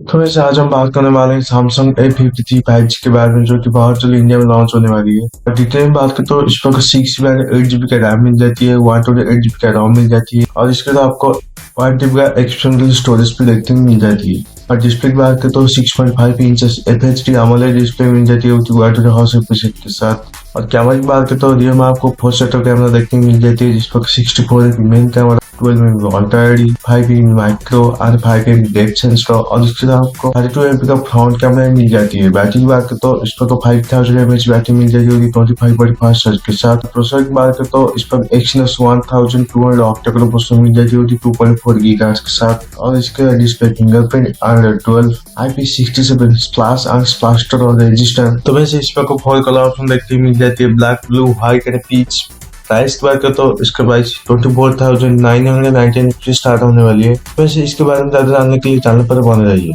तो वैसे आज हम बात करने वाले हैं सैमसंग A53 5G के बारे में, जो कि बहुत जल्द इंडिया में लॉन्च होने वाली है। और डिटेल में बात करें तो इस पर 6 GB 8 GB का रैम मिल जाती है, 128 GB का रोम मिल जाती है और इसके साथ आपको 5 GB का एक्सटर्नल स्टोरेज भी देखने को मिल जाती है। और डिस्प्ले की बात करें तो 6.5 इंचेस FHD AMOLED डिस्प्ले मिल जाती है के साथ। और कैमरा की बात करें तो रियर में आपको 4 कैमरा देखने को मिल जाती है, जिस पर 64 main camera, 12 mm ultra ID, 5 mm micro और 5 mm डेप्थ सेंसर और इसके साथ आपको 32 MP का फ्रंट कैमरा मिल जाती है। बैटरी की बात करें तो इस पर तो 5000 mAh बैटरी मिल जाती है 25 वाट फास्ट चार्ज के साथ। प्रोसेसर की बात करें तो इस पर Exynos 1200 ऑक्टा कोर प्रोसेसर मिल जाती है 2.4 GHz के साथ। और इसके डिस्प्ले फिंगरप्रिंट और 12 IP67 स्प्लैश और स्प्लैशर और रेजिस्टेंट। तो वैसे इस पर को 4 कलर ऑप्शन देखने को मिल जाती है, black, blue, white and peach. Price की बात करें तो इसका प्राइस 24,999 स्टार्ट होने वाली है। वैसे इसके बारे में ज्यादा जानने के लिए चैनल पर बने रहिए।